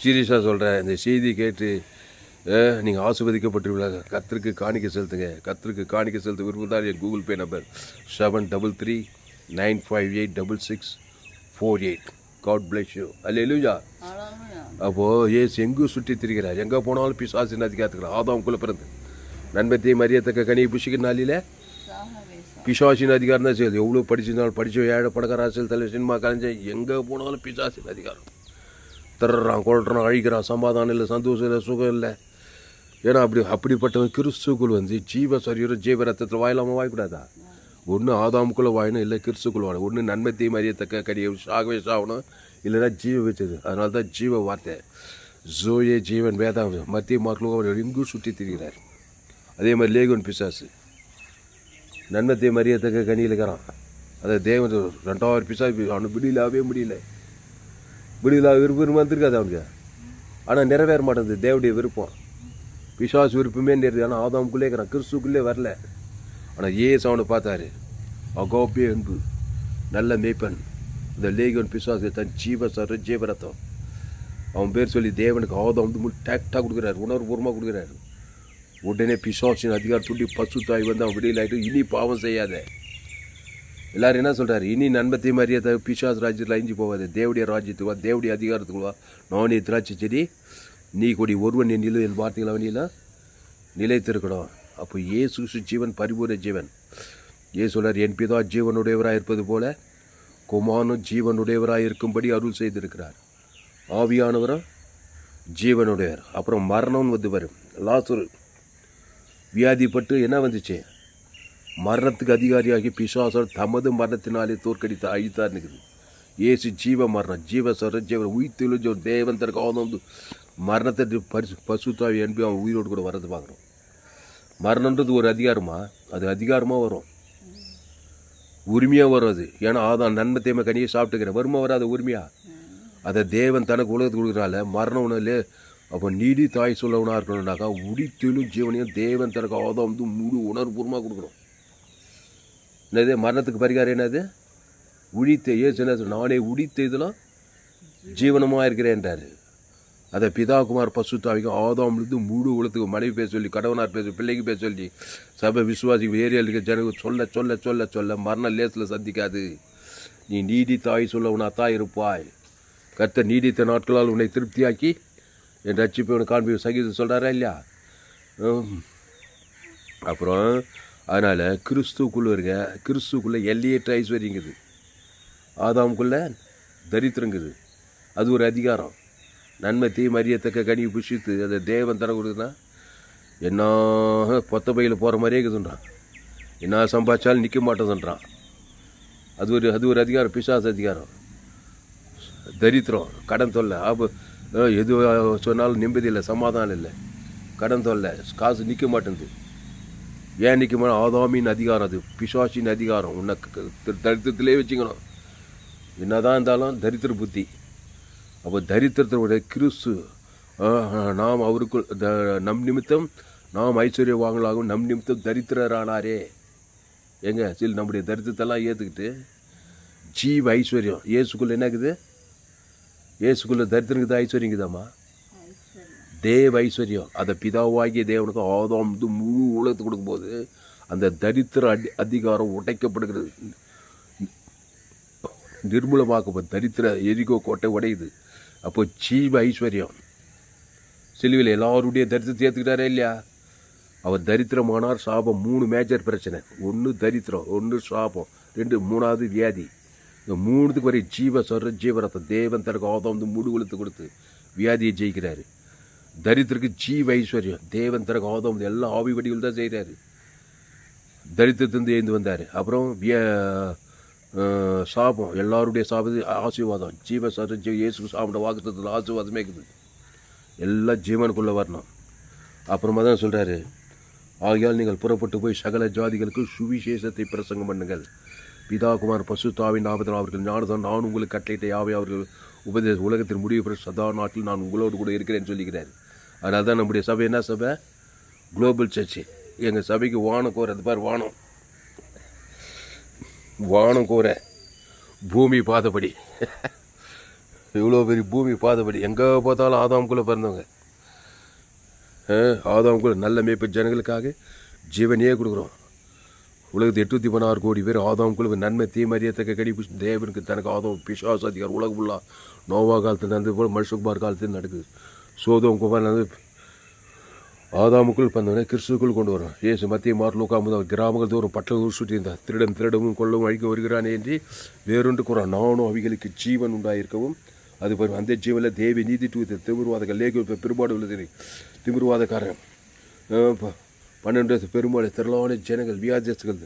சீரியஸாக சொல்கிறேன். இந்த செய்தி கேட்டு நீங்கள் ஆசிர்வதிக்கப்பட்டிருப்பீங்க. கத்திற்கு காணிக்க செலுத்த விரும்புதான் என் Google Pay number 7339586648. God bless you. Hallelujah. அப்போது ஏசு எங்கும் சுற்றி திரிகிறார். எங்கே போனாலும் பிசாசின் அதிகாரத்துக்கிறார். ஆதாமுக்குள்ளே பிறந்து நன்மத்தை மரியத்தக்க கனியை புஷிக்கிற நாளில் பிசாசின் அதிகாரம் தான் செய்யுது. எவ்வளோ படிச்சிருந்தாலும் படித்த ஏழை பணக்கார அரசியல் தலைவர் சினிமா கலைஞர் எங்கே போனாலும் பிசாசின் அதிகாரம். தர்றான், கொள்றான், அழிக்கிறான். சமாதானம் இல்லை, சந்தோஷம் இல்லை, சுகம் இல்லை. ஏன்னா அப்படிப்பட்டவன் கிறிஸ்துக்குள் வந்து ஜீவ சரீரம் ஜீவ ரத்தத்தில் வாயிலாமல் வாய்க்கூடாதா? ஒன்று ஆதாமுக்குள்ளே வாயணும், இல்லை கிறிஸ்துக்குள்ள வாயணும். ஒன்று நன்மத்தை மரியத்தக்க கனியை சாகவே சாகணும், இல்லைன்னா ஜீவ வச்சது. அதனால தான் ஜீவ வார்த்தை ஜோயே ஜீவன் வேதாம் மத்திய மார்க்கில் அவர் எங்கும் சுற்றி திரிகிறார். அதே மாதிரி லேகுன் பிசாசு நன்மத்தை மரியத்தக்க கனியில் இருக்கிறான். அதை தேவன் 2000 பிசாசு அவனுக்கு முடியல. விருப்பம் வந்துருக்காது அவனுக்கு. ஆனால் நிறைவேற மாட்டேங்குது தேவடைய விருப்பம். பிசாசு விருப்பமே நிறைவேறது. ஆனால் ஆதாமுக்குள்ளே இருக்கிறான், கிறிஸ்துக்குள்ளே வரல. ஆனால் ஏசு அவனை பார்த்தாரு. அகோப்பே அன்பு நல்ல மேய்ப்பன். இந்த லேகன் பிசாசு தன் ஜீவரத்தம் அவன் பேர் சொல்லி தேவனுக்கு ஆதாம் வந்து டேக்டாக கொடுக்குறாரு, உணர்வுபூர்வமாக கொடுக்குறாரு. உடனே பிசாசின் அதிகாரம் துண்டி பசுத்தாய் வந்து அவன் விடையில் ஆகிட்டு இனி பாவம் செய்யாத. எல்லாரும் என்ன சொல்கிறாரு? இனி நன்மத்தை மரியாதை பிசாசு ராஜ்யத்தில் அழிஞ்சு போவாது. தேவடைய ராஜ்யத்துக்கு வா, தேவடைய அதிகாரத்துக்கு வா. நானே திராட்சை செடி, நீ கொடி, ஒருவன் என் என் வார்த்தைகள் அவனிலாம் நிலைத்திருக்கணும். அப்போ ஏசு ஜீவன், பரிபூர்ண ஜீவன். ஏசு சொல்கிறார், என் பிதா ஜீவனுடையவராக இருப்பது போல குமாரனும் ஜீவனுடையவராக இருக்கும்படி அருள் செய்திருக்கிறார். ஆவியானவரும் ஜீவனுடையவர். அப்புறம் மரணம் வந்து வரும். லாசரு வியாதிப்பட்டு என்ன வந்துச்சு? மரணத்துக்கு அதிகாரியாகி பிசாசர் தமது மரணத்தினாலே தோற்கடித்து அழித்தார் நிற்குது. ஏசு ஜீவ மரணம், ஜீவ உயிர்த்தெழுஞ்ச தேவன் தனக்கு வந்து மரணத்தை பசுத்தாவி அனுப்பி அவன் உயிரோடு கூட வர்றது பார்க்குறோம். மரணன்றது ஒரு அதிகாரமா? அது அதிகாரமாக வரும், உரிமையாக வரும். அது ஏன்னா ஆதான் நன்மை தேமை கனியை சாப்பிட்டுக்கிறேன், வருமா வராது உரிமையா? அதை தேவன் தனக்கு உலகத்துக்கு கொடுக்குறால மரணம் உணவுலே. அப்போ நீடி தாய் சொல்லவனாக இருக்கணும்னாக்கா உடித்தெழும் ஜீவனையும் தேவன் தனக்கு ஆதாம் வந்து முழு உணர்வுபூர்வமாக கொடுக்கணும். என்னது மரணத்துக்கு பரிகாரம்? என்னது? உழித்த ஏசு என்ன சொல்ல, நானே உடித்த இதெல்லாம் ஜீவனமாக இருக்கிறேன்றாரு. அதை பிதாகுமார் பசுத்தாவிக்கும் ஆதாம்லேருந்து முழு உலகத்துக்கு மனைவி பேச சொல்லி, கடவனார் பேச, பிள்ளைக்கு பேச சொல்லி, சபை விசுவாசிக்கு ஏரியாளுக்கு ஜனங்க சொல்ல சொல்ல சொல்ல சொல்ல மரணம் லேசில் சந்திக்காது. நீ நீடி தாய் சொல்லவனாத்தான் இருப்பாய். கர்த்தர் நீடித்த நாட்களால் உன்னை திருப்தியாக்கி என் ரட்சிப்பை உனக்கு காண்பி சங்கீதம் சொல்கிறாரா இல்லையா? அப்புறம் அதனால் கிறிஸ்துக்குள்ளே இருங்க. கிறிஸ்துக்குள்ளே எல்லையற்ற ஐஸ்வர்யங்குது, ஆதாமுக்குள்ளே தரித்திரங்குது. அது ஒரு அதிகாரம். நன்மை தீமை அறியத்தக்க கனி புஷித்து அதை தேவன் தர கொடுக்குதுன்னா என்ன பொத்த பையில் போகிற மாதிரியே இருக்குதுன்றான். என்ன சம்பாதிச்சாலும் நிற்க மாட்டேதுன்றான். அது ஒரு அதிகாரம், பிசாசு அதிகாரம். தரித்திரம், கடன் தொல்லை, எது சொன்னாலும் நிம்மதி இல்லை, சமாதானம் இல்லை, கடன் தொல்லை, காசு நிற்க மாட்டேங்குது. ஏன் நிற்க மாட்டேன்? ஆதாமின் அதிகாரம், அது பிசாசின் அதிகாரம். உன்னை தரித்திரத்திலே வச்சுக்கணும். என்னதான் இருந்தாலும் தரித்திர புத்தி. அப்போ தரித்திரத்தினுடைய கிறிஸ்து நாம் அவருக்குள் நம் நிமித்தம் நாம் ஐஸ்வர்யம் வாங்கலாகும், நம் நிமித்தம் தரித்திரரானாரே. எங்க சில நம்முடைய தரித்திரத்தெல்லாம் ஏற்றுக்கிட்டு ஜீவ ஐஸ்வர்யம் இயேசுக்குள்ள என்ன இருக்குது? இயேசுக்குள்ள தரித்திரங்குது, ஐஸ்வர்யங்குதாம்மா, தேவ ஐஸ்வர்யம். அதை பிதாவாகிய தேவனுக்கு ஆதாம் முழு உலகத்துக்கு கொடுக்கும்போது அந்த தரித்திர அதிகாரம் உடைக்கப்படுகிறது, நிர்மூலமாக்கப்படும். தரித்திர எரிகோ கோட்டை உடையுது. அப்போ ஜீவ ஐஸ்வர்யம் சிலுவையில் எல்லாருடைய தரித்திரத்தை ஏற்றுக்கிட்டாரே இல்லையா? அவர் தரித்திரமானார். சாபம் 3 மேஜர் பிரச்சனை. 1 தரித்திரம், 1 சாபம், 2 3வது வியாதி. இந்த 3த்துக்கு வரை ஜீவரத்தம் தேவன் தனக்கு ஆதாம் முடுகுலத்து கொடுத்து வியாதியை ஜெயிக்கிறாரு. தரித்திரக்கு ஜீவ ஐஸ்வர்யம் தேவன் தனக்கு ஆதாம் எல்லாம் ஆவி வடிவில் தான் செய்கிறாரு. தரித்திரத்திலிருந்து எழுந்து வந்தார். அப்புறம் சாபம், எல்லாருடைய சாபத்து ஆசீர்வாதம், ஜீவ இயேசு சாப்பிட வாக்குத்தத்தில் ஆசீர்வாதமே இருக்குது. எல்லாம் ஜீவனுக்குள்ளே வரணும். அப்புறமா தான் சொல்கிறாரு, ஆகையால் நீங்கள் புறப்பட்டு போய் சகல ஜாதிகளுக்கு சுவிசேஷத்தை பிரசங்கம் பண்ணுங்கள். பிதாகுமார் பசுத்தாவின் நாமத்தில் அவர்கள் ஞானதான் நான் உங்களுக்கு கட்டளையிட்ட யாவை அவர்கள் உபதேச உலகத்தின் முடிவு பெற்ற சதா நாட்டில் நான் உங்களோடு கூட இருக்கிறேன்னு சொல்லிக்கிறார். அதனால தான் நம்முடைய சபை என்ன சபை? Global church. எங்கள் சபைக்கு வானம் கோரை, அது பார் வானம், வானம் கோரை, பூமி பாதபடி, இவ்வளோ பெரிய பூமி பாதபடி. எங்கே பார்த்தாலும் ஆதாமுக்குள்ளே பிறந்தவங்க. ஆதாமுக்குள்ள நல்ல மேய்ப்பு ஜனங்களுக்காக ஜீவனையே கொடுக்குறோம். உலகத்து 816 கோடி பேர் ஆதாமுக்குள்ள நன்மை தீமறியத்தக்க கடிப்பிடிச்சு தேவனுக்கு தனக்கு ஆதாம் பிசாசு அதிகாரம் உலகம் ஃபுல்லாக நோவா காலத்தில் நடந்தது போல் மனுஷகுமார் காலத்தில் நடக்குது. சோதோம் குமார் நடந்து ஆதாமுக்குள் பந்தவனை கிறிஸ்துக்குள் கொண்டு வரும். ஏசு மத்திய மார்லோக்காமது அவர் கிராமங்கள் தோறும் பட்டல் சுற்றி இருந்தார். திருடவும் கொள்ளவும் அழிக்க வருகிறானே என்று வேறொன்று கூறான். நானும் அவைகளுக்கு ஜீவன் உண்டாயிருக்கவும் அது பாருங்க, அந்த ஜீவனில் தேவி நீதி தூத்து திமிர்வாதங்கள் லேக பெரும்பாடு உள்ளது. திமிர்வாதக்காரன் 12 பெரும்பாடு திரளான ஜனங்கள் வியாதியஸ்கள்.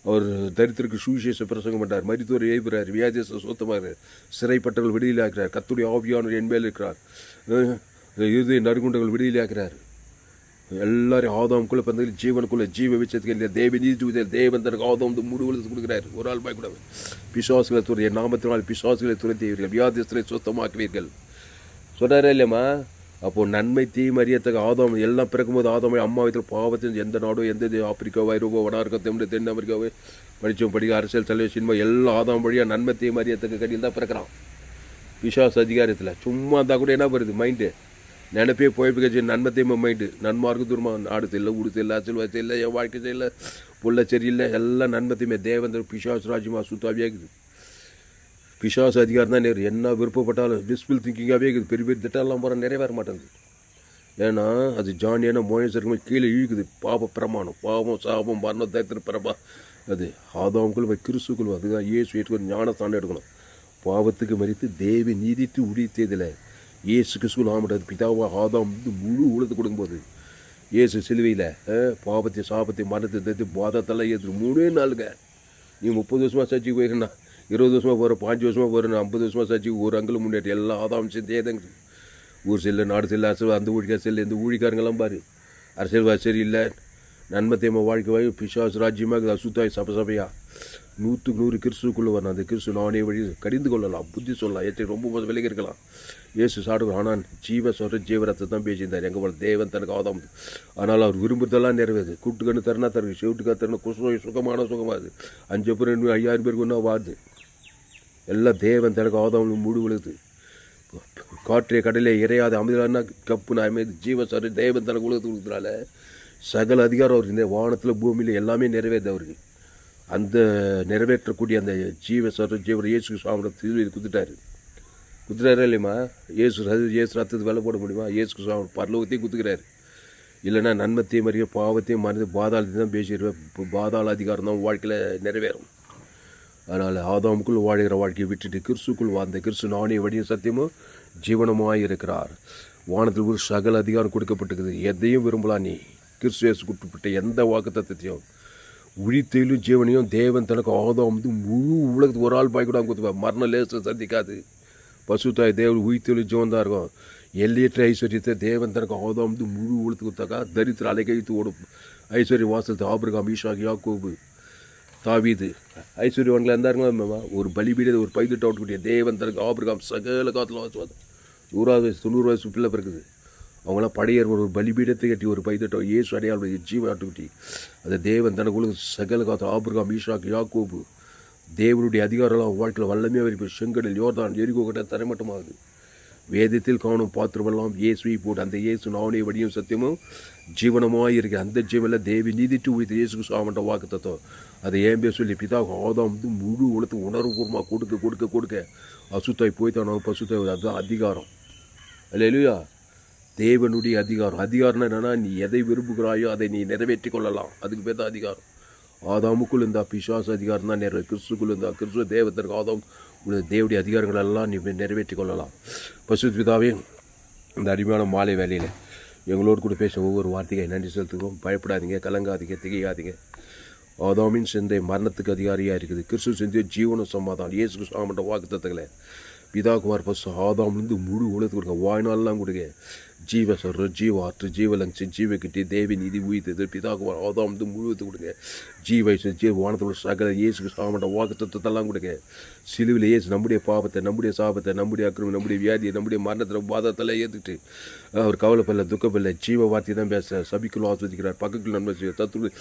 அவர் தரித்திற்கு சுவிசேஷ பிரசங்கம் பண்ணார். மரித்தோர் எழுப்புறார், வியாதியஸ்த சுத்தமாக சிறைப்பட்டவர்கள் விடுதலை ஆக்கிறார். கர்த்தருடைய ஆவியானவர் என் மேல் இருக்கிறார். இருதய நறுகுண்டங்கள் விடுதலை ஆக்கிறார். எல்லாரும் ஆதாமுக்குள்ளே பந்தத்தில் ஜீவனுக்குள்ளே ஜீவ விச்சத்துக்கு இல்லை தேவி நீதி தேவன் தனக்கு ஆதாம் முழுவதுக்கு கொடுக்குறாரு. ஒரு ஆள் பயக்கூடாது. பிசாசுகளை துறை என் நாமத்தினால் பிசாசுகளை துரைத்தீர்கள், வியாதியஸ்தரை சுத்தமாக்குவீர்கள் சொன்னாரே இல்லையம்மா. அப்போது நன்மை தீமறியத்தக்க ஆதாம் எல்லாம் பிறக்கும்போது ஆதாமை அம்மா வயதில் பாவத்தின் எந்த நாடோ எந்த ஆப்பிரிக்காவோ ஐரோப்பா வடார்க்கா தென் அமெரிக்காவே படித்தோம் படிக்க அரசியல் தலைவர் சினிமா எல்லாம் ஆதாம் வழியாக நன்மை தீமறியத்தக்க கடியில் தான் பிறக்கிறான். பிசாசு அதிகாரத்தில் சும்மா இருந்தால் கூட என்ன வருது மைண்டு நினைப்பே போய்ப்பிக்க நன்மை தீமை மைண்டு. நன்மார்க்கு தூரமா நாடு இல்லை, உடுத்து இல்லை, அசல்வாசி இல்லை, என் வாழ்க்கை செய்யலை, புள்ள சரியில்லை, எல்லாம் நன்மை தீமை தேவன் பிசாசு ராஜ்யமாக சுத்தாவியாகுது. பிசாசு அதிகாரம் தான் நேரு. என்ன விருப்பப்பட்டாலும் விஸ்பிள் திங்கிங்காகவே இருக்குது. பெரிய பெரிய திட்டம்லாம் போகிற நிறைவேற மாட்டேங்குது. ஏன்னா அது ஜானியான மோயசருக்கு கீழே இழுக்குது. பாப பிரமாணம், பாவம் சாபம் மரணம் தரித்திர பிரபா. அது ஆதாமுக்குள் போய் கிறிஸ்துக்குள் அதுதான் இயேசு ஏற்று ஞானஸ்தானம் எடுக்கணும். பாவத்துக்கு மறித்து தேவி நீதித்து உடித்ததில் இயேசு கிறிஸ்துக்குள் ஆமாட்டது பிதாவாக ஆதாம் முழு உலகத்து கொடுக்கும்போது இயேசு சிலுவையில் பாவத்தை சாபத்தை மரணத்தை தரித்து பாதத்தெல்லாம் ஏற்று 3 நாளுங்க. நீ 30 வருஷமாக சர்ச்சைக்கு போயிருக்கா, 20 வருஷமாக போகிற, 5 வருஷமாக போகிறேன், 50 வருஷமாக சர்ச்சைக்கு ஒரு அங்கிலும் முன்னேற்றி எல்லாம் ஆதாம் சேர்ந்தே தாங்க. ஊர் செல்ல நாடு செல்ல அரசியல் அந்த ஊழிக்கார் செல்ல இந்த ஊழிக்காரங்கெல்லாம் பாரு அரசியல்வாதி சரியில்லை, நன்மை தேம வாழ்க்கை வாங்கி பிசாசு ராஜ்யமாக அசுத்தாய் சபையாக 100க்கு 100 கிறிஸ்துக்குள்ளே வரணும். அந்த கிறிஸ்து நானே வழி கடிந்து கொள்ளலாம், புத்தி சொல்லலாம், ஏற்றி ரொம்ப விலகி இருக்கலாம். இயேசு சாடு ஆனால் ஜீவ சொல்கிற ஜீவரத்தை தான் பேசியிருந்தார். எங்கள் போல தேவன் தனக்கு ஆதாம். ஆனால் அவர் விரும்புறதெல்லாம் நிறைவேது. கூட்டுக்கண்ணு தரணா தருது, செவிட்டுக்கா தரணும், குசுநோய் சுகமாகுது. 5 பேர் 5000 பேருக்கு ஒன்றா வாடுது. எல்லாம் தேவன் தனக்கு ஆதாம் முழு விழுது. காற்றே கடலே இறையாத அமைதியான கப்பு அமைதி ஜீவ சாரி தேவன் தனக்கு உலகத்து கொடுக்குறதுனால சகல அதிகாரம் அவருக்கு இந்த வானத்தில் பூமியில் எல்லாமே நிறைவேறுது. அவருக்கு அந்த நிறைவேற்றக்கூடிய அந்த ஜீவ சாரி ஜீவரை இயேசு சுவாமி திருவிழி குத்துட்டாரு இல்லைம்மா. இயேசு ரத்தத்துக்கு வேலை போட முடியுமா? இயேசு சுவாமி பரலோகத்தையும் குத்துக்கிறாரு. இல்லைன்னா நன்மத்தையும் மறிய பாவத்தையும் மறந்து பாதாளத்தையும் தான் பேசிடுவேன். பாதாள அதிகாரம் தான் வாழ்க்கையில் நிறைவேறும். அதனால் ஆதாமுக்குள் வாழ்கிற வாழ்க்கையை விட்டுட்டு கிறிஸ்துக்குள் வாழ்ந்த கிறிஸ்து நானே வழியும் சத்தியமும் ஜீவனமாக இருக்கிறார். வானத்தில் ஒரு சகல அதிகாரம் கொடுக்கப்பட்டிருக்குது. எதையும் விரும்பலாம். நீ கிறிஸ்துவேசு கொடுக்கப்பட்ட எந்த வாக்கு தத்துவத்தையும் உழித்தையிலும் ஜீவனையும் தேவன் தனக்கு ஆதாம் முழு உலகத்துக்கு ஒரு ஆள் பாய்க்கூடாம கொடுத்துப்பா. மரண லேச சந்திக்காது. பசுத்தாய் தேவன் உயிர்த்தெழும் ஜீவன் தான் இருக்கும். எல்லையற்ற ஐஸ்வர்யத்தை தேவன் தனக்கு ஆதாம் முழு உழுத்து கொடுத்தாக்கா தரித்திர அலைகைத்து ஓடும் ஐஸ்வர்ய வாசலத்தை ஆபிரகாம் ஈசாக் யாக்கோபு தாவீது ஐஸ்வர்யவான்கள் இருந்தாருங்களா ஒரு பலிபீடத்தை ஒரு பைதட்டு ஆட்டுக்குட்டிய தேவன் தனக்கு ஆபிரகாம் சகல காலத்தில் வாசுவாதம் 100 வயசு 90 வயசு பிள்ளை பிறகுது அவங்களாம் படையர் ஒரு பலிபீடத்தை கட்டி ஒரு பைதட்டோ இயேசு அடையாள ஜீவ ஆட்டுக்குட்டி அதை தேவன் தனக்குள்ள சகல காலத்தில் ஆபிரகாம் ஈசாக் யாக்கோபு தேவனுடைய அதிகாரம் வாழ்க்கையில் வல்லமே வரைக்கும் செங்கடல் யோர்தான் எரிகோ கட்ட தரைமட்டமாகுது வேதத்தில் காணும் பாத்திரமெல்லாம் இயேசுவை போட்டு அந்த இயேசு நானே வடியும் சத்தியமும் ஜீவனமாக இருக்கு அந்த ஜீவனில் தேவி நீதிட்டு உயிர் இயேசுக்கு சாமண்ட வாக்கு தத்துவம் அதை ஏன் பேர் சொல்லி பிதா ஆதாம் முழு உலகத்து உணர்வுபூர்வமாக கொடுக்க கொடுக்க கொடுக்க அசுத்தாய் போய்த்தானோ பசுத்தாய் அதுதான் அதிகாரம் இல்லையா தேவனுடைய அதிகாரம்னா என்னன்னா நீ எதை விரும்புகிறாயோ அதை நீ நிறைவேற்றி கொள்ளலாம் அதுக்கு பேர் தான் அதிகாரம் ஆதாமுக்குள் இருந்தா பிசாசு அதிகாரம் தான் கிறிஸ்துக்குள் இருந்தா கிறிஸ்துவ தேவத்திற்கு ஆதாம் தேவடைய அதிகாரங்கள் எல்லாம் நீ நிறைவேற்றி கொள்ளலாம் பசுத்த பிதாவே இந்த அருமையான மாலை வேலையில் எங்களோடு கூட பேச ஒவ்வொரு வார்த்தையை நன்றி செலுத்துகிறோம் பயப்படாதீங்க கலங்காதீங்க திகையாதீங்க ஆதாமின் சிந்தை மரணத்துக்கு அதிகாரியாக இருக்குது கிறிஸ்து சிந்தை ஜீவன சமாதானம் இயேசு சாமண்ட வாக்கு தத்துக்களை பிதாகுமார் பசு ஆதாம்லேருந்து முழு உலகத்துக்கு கொடுங்க வாய்நாள்லாம் கொடுங்க ஜீவ சொல்கிற ஜீவ ஆற்று ஜீவலங்சி ஜீவ கிட்டி தேவி நீதி உயிர்த்தது பிதாகுமார் ஆதாம் வந்து முழுவத்து கொடுங்க ஜீவ வானத்தோட சகல இயேசுக்கு சாமண்ட வாக்கு தத்துவத்தெல்லாம் கொடுங்க சிலுவில் இயேசு நம்முடைய பாவத்தை நம்முடைய சாபத்தை நம்முடைய அக்கிரமம் நம்முடைய வியாதியை நம்முடைய மரணத்தில் பாதத்தெல்லாம் ஏற்றுக்கிட்டு அவர் கவலைப்படல துக்கப்படல ஜீவ வார்த்தை தான் பேச சபிக்குள் ஆஸ்வதிக்கிறார் பக்கத்தில் நன்மை செய்ய தத்துவ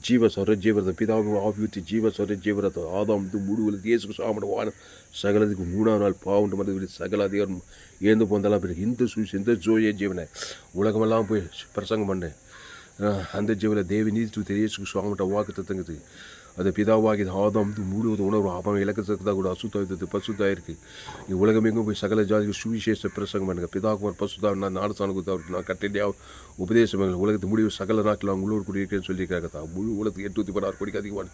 ஜீவ சொல்கிற ஜீவரத்தை பிதாவுக்கு ஆபியூத்தி ஜீவ சொல்கிற ஜீவரத்தை ஆதாம் வந்து முழு இயேசுக்கு சாமண்ட வான சகலத்துக்கு 3ஆம் நாள் பாவுண்டு மருந்து சகல அதிகாரம் ஏந்து போந்தாலும் பிறகு இந்த சூஸ் இந்த ஜோயே ஜீவனை உலகமெல்லாம் போய் பிரசங்கம் பண்ணேன் அந்த ஜீவனை தேவி நீதி இயேசுக்கு சுவாமிட்ட வாக்கு தத்துங்குது அது பிதாவாகி ஆதாம் முழுவது உணர்வு அவன் இலக்கத்துக்கு தான் கூட அசுத்தாயுது பசுத்தாக இருக்குது நீ உலகமெங்கும் போய் சகல ஜாதிக்கு சுவிசேஷ பிரசங்கம் பண்ணுங்க பிதாகுமார் பசுதா நான் நாடுசான கொடுத்தா நான் கட்டியாக உபதேசம் உலகத்து முடிவு சகல நாட்டில் அவங்க உங்களோடு கூட இருக்கேன்னு சொல்லியிருக்காங்க தான் முழு உலகத்துக்கு 816 கோடிக்கு அதிகமான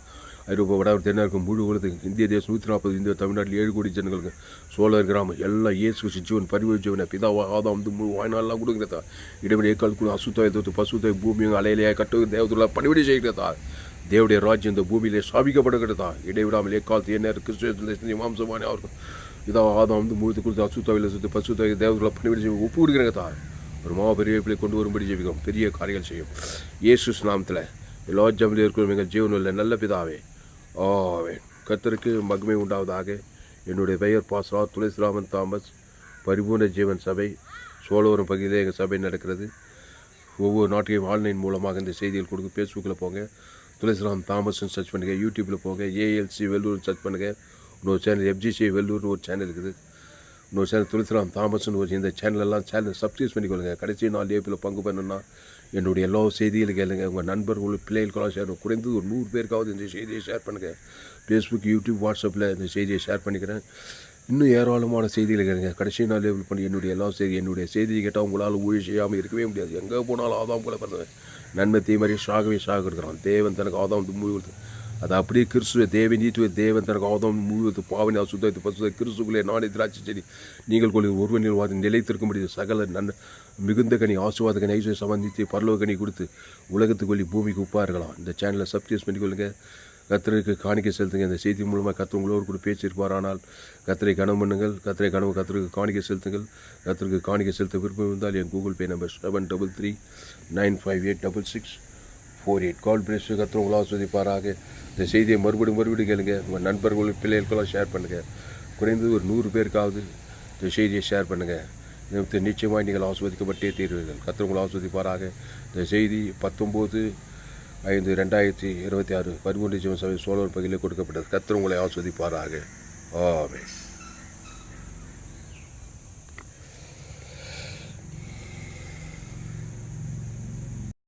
ஐரோப்பா வடாவர் தென்னாருக்கும் முழு உலகத்துக்கு இந்திய தேசம் 140 இந்திய தமிழ்நாட்டில் 7 கோடி ஜனங்களுக்கு சோழர் கிராமம் எல்லாம் இயேசு ஜீவன் பரிவச்சவனை பிதாவா ஆதாம் முழு வாய்நாள்லாம் கொடுக்குறதா இடைவெளி ஏக்கால் கூட அசுத்தாய் பசுத்தாய் பூமியும் அலையிலேயே கட்டு தேவத்துள்ள பணிவிடை செய்கிறதா தேவடைய ராஜ்யம் இந்த பூமியிலே சாபிக்கப்படுகிறதா இடைவிடாமல் எக்காலத்து என்ன கிறிஸ்துவ மாம்சமான அவர்கள் இதாக ஆதாம் வந்து முழுத்து கொடுத்து அசுத்தாவில் சுற்றி பசுத்தாய் தேவர்களை பணிவிடை செய்ய ஒப்பு கொடுக்குறதா ஒரு பெரிய பிள்ளை கொண்டு வரும்படி ஜெபிக்கும் பெரிய காரியங்கள் செய்யும் இயேசு நாமத்தில் எல்லா ஜமிலையும் இருக்கிற எங்கள் ஜீவனில் நல்ல பிதாவே ஆவே கர்த்தருக்கு மகிமை உண்டாவதாக என்னுடைய பெயர் பாஸ்ரா துளசிராமன் தாமஸ் பரிபூர்ண ஜீவன் சபை சோழவரம் பகுதியில் எங்கள் சபை நடக்கிறது ஒவ்வொரு நாட்டையும் ஆன்லைன் மூலமாக இந்த செய்திகள் கொடுக்க ஃபேஸ்புக்கில் போங்க துளசிராம் தாமஸ்ன்னு சர்ச் பண்ணுங்கள் யூடியூப்பில் போங்க ஏஎல்சி வெள்ளூர் சர்ச் பண்ணுங்கள் இன்னொரு சேனல் எஃப்ஜிசி வெள்ளூர்னு ஒரு சேனல் இருக்குது இன்னொரு சேனல் துளசிராம் தாமஸ்ன்னு ஒரு இந்த சேனலெல்லாம் சப்ஸ்கிரைப் பண்ணிக்கொள்ளுங்க கடைசி 4 ஏப்பில் பங்கு பண்ணணுன்னா என்னுடைய எல்லா செய்திகளும் கேளுங்க உங்கள் நண்பர்கள் பிள்ளைகளுக்கெல்லாம் ஷேர் குறைந்தது ஒரு 100 பேருக்காவது இந்த செய்தியை ஷேர் பண்ணுங்கள் ஃபேஸ்புக் யூடியூப் வாட்ஸ்அப்பில் இந்த செய்தியை ஷேர் பண்ணிக்கிறேன் இன்னும் ஏராளமான செய்திகளை கேளுங்க கடைசி 4 ஏப்பில் பண்ணி என்னுடைய செய்தியை கேட்டால் உங்களால் ஊழிய செய்யாமல் இருக்கவே முடியாது எங்கே போனாலும் ஆதாம் கூட பிறந்தவன் நன்மை தீமறி சாகவே இருக்கிறான் தேவன் தனக்கு ஆதாம் முழுவது அது அப்படியே கிறிஸ்துவ தேவை நீத்துவ தேவன் தனக்கு ஆதாம் முழுவது பாவனை அசுத்தத்து பசுத்த கிறிஸ்துக்குள்ளே நானே திராட்சை செடி நீங்கள் கொள்ளும் ஒருவனில் வாதி நிலைத்திருக்க முடியாது சகல மிகுந்த கனி ஆசுவாத கனி ஐஸ்வர்ய சம்பந்தித்து பரலோக கனி கொடுத்து உலகத்துக்கொள்ளி பூமிக்கு உப்பாக இருக்கலாம் இந்த சேனலை சப்ஸ்கிரைப் பண்ணிக்கொள்ளுங்க கர்த்தருக்கு காணிக்கை செலுத்துங்க இந்த செய்தி மூலமாக கர்த்தர் உங்களோடு கூட பேசியிருப்பார் ஆனால் கர்த்தரை கனவு பண்ணுங்கள் கர்த்தருக்கு காணிக்கை செலுத்துங்கள் கர்த்தருக்கு காணிக்கை செலுத்த விருப்பம் இருந்தால் என் கூகுள் பே நம்பர் 7339586648 கால் பிளேஸ் கர்த்தர் உங்களை ஆஸ்வதிப்பாராக இந்த செய்தியை மறுபடியும் கேளுங்க உங்கள் நண்பர்கள் பிள்ளைகளுக்கெல்லாம் ஷேர் பண்ணுங்கள் குறைந்தது ஒரு 100 பேருக்காவது இந்த செய்தியை ஷேர் பண்ணுங்கள் நிச்சயமாக நீங்கள் ஆஸ்வதிக்கப்பட்டே தீர்வீர்கள் கர்த்தர் உங்களை ஆஸ்வதிப்பாராக இந்த செய்தி 19/5/2026 பரிபூர்ண ஜீவன் சபை சோழர் பகுதியில் கொடுக்கப்பட்டது கர்த்தர் உங்களை ஆஸ்வதிப்பாராக ஆமென்.